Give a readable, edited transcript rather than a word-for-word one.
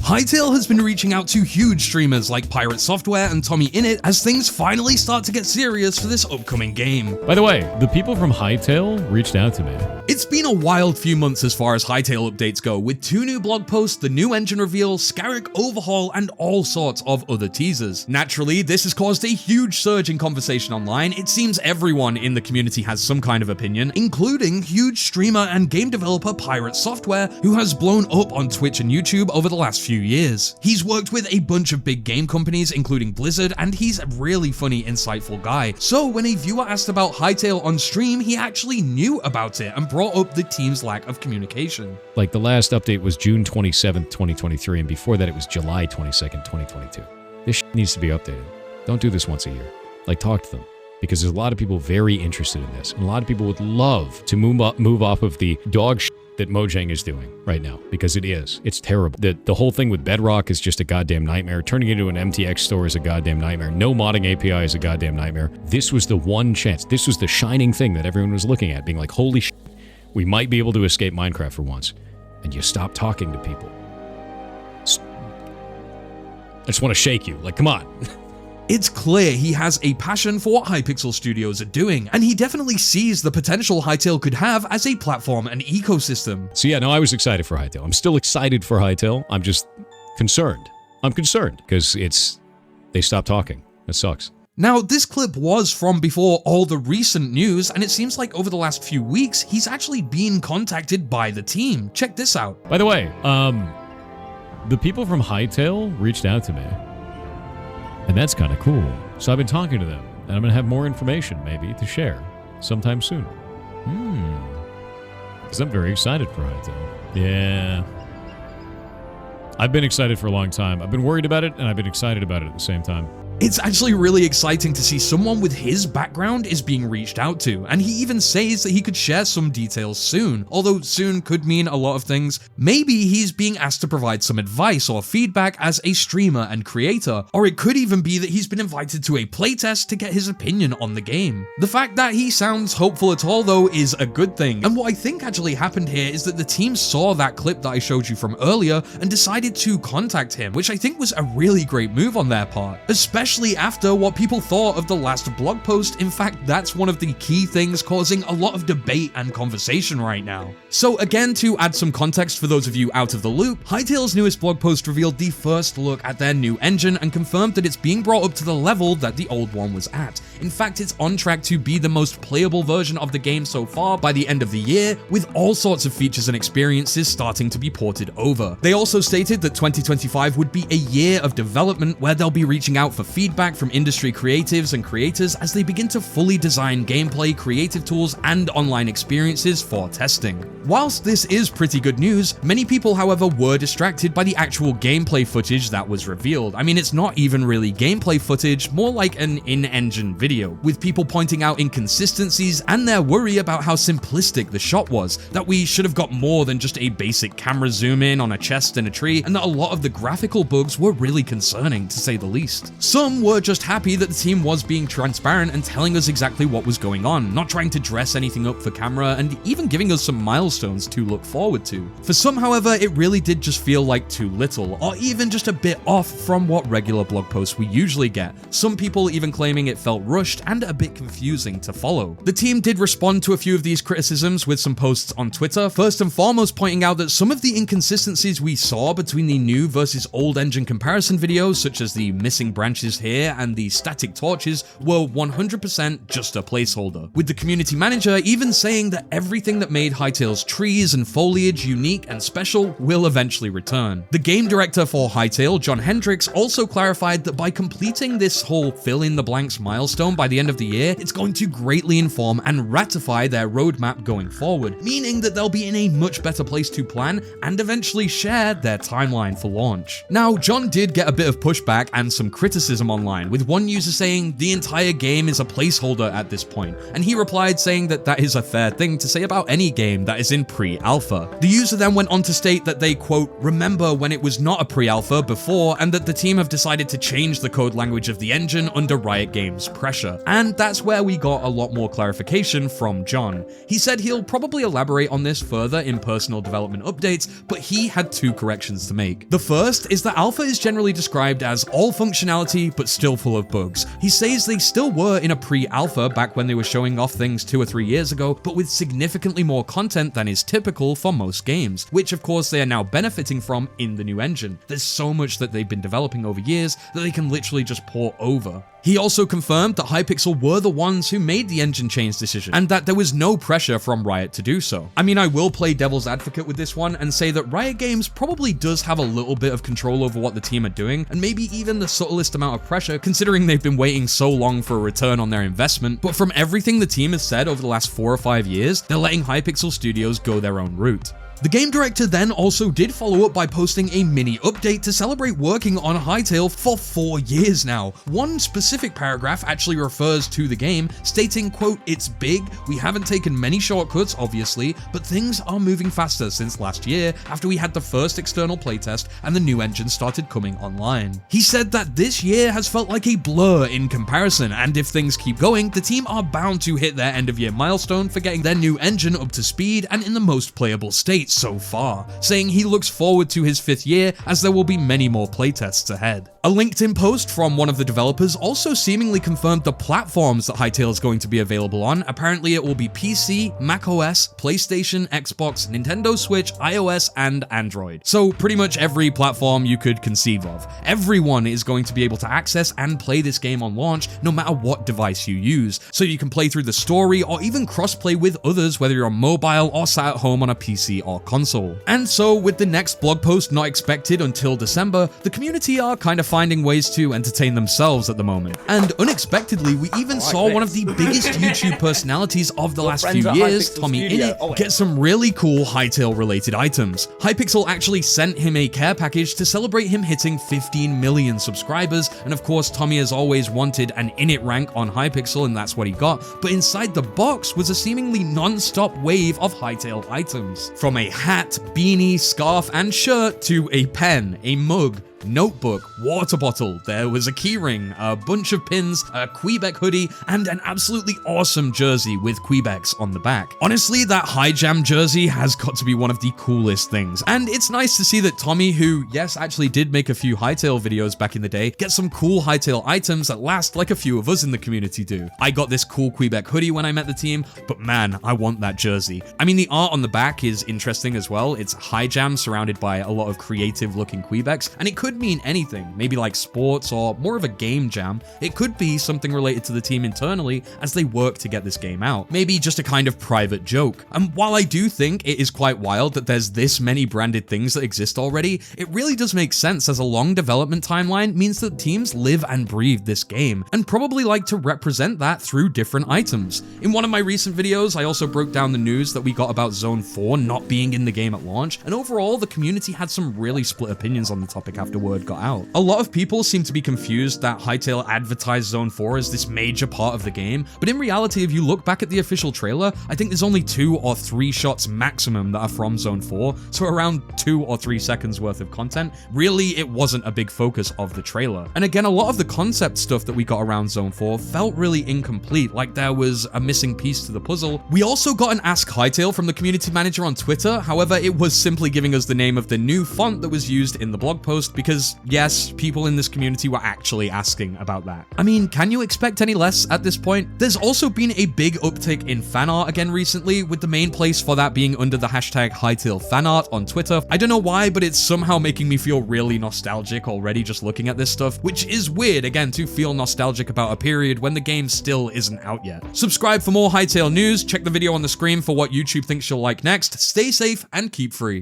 Hytale has been reaching out to huge streamers like Pirate Software and TommyInnit as things finally start to get serious for this upcoming game. By the way, the people from Hytale reached out to me. It's been a wild few months as far as Hytale updates go, with 2 new blog posts, the new engine reveal, Skyrim overhaul, and all sorts of other teasers. Naturally, this has caused a huge surge in conversation online. It seems everyone in the community has some kind of opinion, including huge streamer and game developer Pirate Software, who has blown up on Twitch and YouTube over the last few years. He's worked with a bunch of big game companies, including Blizzard, and he's a really funny, insightful guy. So when a viewer asked about Hytale on stream, he actually knew about it and brought up the team's lack of communication. Like, the last update was June 27th, 2023, and before that it was July 22nd, 2022. This shit needs to be updated. Don't do this once a year. Like, talk to them. Because there's a lot of people very interested in this, and a lot of people would love to move off of the dog shit that Mojang is doing right now, because it is. It's terrible. The whole thing with Bedrock is just a goddamn nightmare. Turning it into an MTX store is a goddamn nightmare. No modding API is a goddamn nightmare. This was the one chance. This was the shining thing that everyone was looking at, being like, holy shit, we might be able to escape Minecraft for once. And you stop talking to people. I just want to shake you. Like, come on. It's clear he has a passion for what Hypixel Studios are doing, and he definitely sees the potential Hytale could have as a platform and ecosystem. So yeah, no, I was excited for Hytale. I'm still excited for Hytale. I'm just concerned. I'm concerned because they stopped talking. It sucks. Now, this clip was from before all the recent news, and it seems like over the last few weeks, he's actually been contacted by the team. Check this out. By the way, the people from Hytale reached out to me. And that's kind of cool. So I've been talking to them, and I'm going to have more information, maybe, to share sometime soon. Because I'm very excited for Hytale. Yeah. I've been excited for a long time. I've been worried about it, and I've been excited about it at the same time. It's actually really exciting to see someone with his background is being reached out to, and he even says that he could share some details soon, although soon could mean a lot of things. Maybe he's being asked to provide some advice or feedback as a streamer and creator, or it could even be that he's been invited to a playtest to get his opinion on the game. The fact that he sounds hopeful at all though is a good thing, and what I think actually happened here is that the team saw that clip that I showed you from earlier and decided to contact him, which I think was a really great move on their part, especially after what people thought of the last blog post. In fact, that's one of the key things causing a lot of debate and conversation right now. So again, to add some context for those of you out of the loop, Hytale's newest blog post revealed the first look at their new engine and confirmed that it's being brought up to the level that the old one was at. In fact, it's on track to be the most playable version of the game so far by the end of the year, with all sorts of features and experiences starting to be ported over. They also stated that 2025 would be a year of development where they'll be reaching out for feedback from industry creatives and creators as they begin to fully design gameplay, creative tools, and online experiences for testing. Whilst this is pretty good news, many people, however, were distracted by the actual gameplay footage that was revealed. I mean, it's not even really gameplay footage, more like an in-engine video, with people pointing out inconsistencies and their worry about how simplistic the shot was, that we should have got more than just a basic camera zoom in on a chest in a tree, and that a lot of the graphical bugs were really concerning, to say the least. Some were just happy that the team was being transparent and telling us exactly what was going on, not trying to dress anything up for camera, and even giving us some milestones to look forward to. For some, however, it really did just feel like too little, or even just a bit off from what regular blog posts we usually get, some people even claiming it felt rushed and a bit confusing to follow. The team did respond to a few of these criticisms with some posts on Twitter, first and foremost pointing out that some of the inconsistencies we saw between the new versus old engine comparison videos, such as the missing branches here and the static torches, were 100% just a placeholder, with the community manager even saying that everything that made Hytale's trees and foliage unique and special will eventually return. The game director for Hytale, John Hendricks, also clarified that by completing this whole fill-in-the-blanks milestone by the end of the year, it's going to greatly inform and ratify their roadmap going forward, meaning that they'll be in a much better place to plan and eventually share their timeline for launch. Now, John did get a bit of pushback and some criticism come online, with one user saying the entire game is a placeholder at this point, and he replied saying that that is a fair thing to say about any game that is in pre-alpha. The user then went on to state that they, quote, remember when it was not a pre-alpha before, and that the team have decided to change the code language of the engine under Riot Games' pressure. And that's where we got a lot more clarification from John. He said he'll probably elaborate on this further in personal development updates, but he had two corrections to make. The first is that alpha is generally described as all functionality but still full of bugs. He says they still were in a pre-alpha back when they were showing off things 2 or 3 years ago, but with significantly more content than is typical for most games, which of course they are now benefiting from in the new engine. There's so much that they've been developing over years that they can literally just port over. He also confirmed that Hypixel were the ones who made the engine change decision, and that there was no pressure from Riot to do so. I mean, I will play devil's advocate with this one and say that Riot Games probably does have a little bit of control over what the team are doing, and maybe even the subtlest amount of pressure, considering they've been waiting so long for a return on their investment. But from everything the team has said over the last 4 or 5 years, they're letting Hypixel Studios go their own route. The game director then also did follow up by posting a mini update to celebrate working on Hytale for 4 years now. One specific paragraph actually refers to the game, stating, quote, it's big, we haven't taken many shortcuts obviously, but things are moving faster since last year after we had the first external playtest and the new engine started coming online. He said that this year has felt like a blur in comparison, and if things keep going, the team are bound to hit their end of year milestone for getting their new engine up to speed and in the most playable state so far, saying he looks forward to his 5th year as there will be many more playtests ahead. A LinkedIn post from one of the developers also seemingly confirmed the platforms that Hytale is going to be available on. Apparently it will be PC, macOS, PlayStation, Xbox, Nintendo Switch, iOS, and Android. So pretty much every platform you could conceive of. Everyone is going to be able to access and play this game on launch, no matter what device you use. So you can play through the story or even cross-play with others, whether you're on mobile or sat at home on a PC or console. And so with the next blog post not expected until December, the community are kind of finding ways to entertain themselves at the moment. And unexpectedly, we even saw one of the biggest YouTube personalities of the last few years, TommyInnit, get some really cool Hytale related items. Hypixel actually sent him a care package to celebrate him hitting 15 million subscribers, and of course Tommy has always wanted an Innit rank on Hypixel, and that's what he got, but inside the box was a seemingly non-stop wave of Hytale items. From a hat, beanie, scarf, and shirt to a pen, a mug, notebook, water bottle, there was a keyring, a bunch of pins, a Quebec hoodie, and an absolutely awesome jersey with Quebecs on the back. Honestly, that High Jam jersey has got to be one of the coolest things, and it's nice to see that Tommy, who, yes, actually did make a few Hytale videos back in the day, gets some cool Hytale items that last like a few of us in the community do. I got this cool Quebec hoodie when I met the team, but man, I want that jersey. I mean, the art on the back is interesting as well. It's High Jam surrounded by a lot of creative looking Quebecs, and it could mean anything, maybe like sports or more of a game jam. It could be something related to the team internally as they work to get this game out. Maybe just a kind of private joke. And while I do think it is quite wild that there's this many branded things that exist already, it really does make sense as a long development timeline means that teams live and breathe this game and probably like to represent that through different items. In one of my recent videos, I also broke down the news that we got about Zone 4 not being in the game at launch, and overall the community had some really split opinions on the topic after word got out. A lot of people seem to be confused that Hytale advertised Zone 4 as this major part of the game, but in reality, if you look back at the official trailer, I think there's only 2 or 3 shots maximum that are from Zone 4, so around 2 or 3 seconds worth of content. Really, it wasn't a big focus of the trailer. And again, a lot of the concept stuff that we got around Zone 4 felt really incomplete, like there was a missing piece to the puzzle. We also got an Ask Hytale from the community manager on Twitter, however, it was simply giving us the name of the new font that was used in the blog post because, yes, people in this community were actually asking about that. I mean, can you expect any less at this point? There's also been a big uptick in fan art again recently, with the main place for that being under the hashtag HytaleFanart on Twitter. I don't know why, but it's somehow making me feel really nostalgic already just looking at this stuff, which is weird, again, to feel nostalgic about a period when the game still isn't out yet. Subscribe for more Hytale news, check the video on the screen for what YouTube thinks you'll like next, stay safe, and keep free.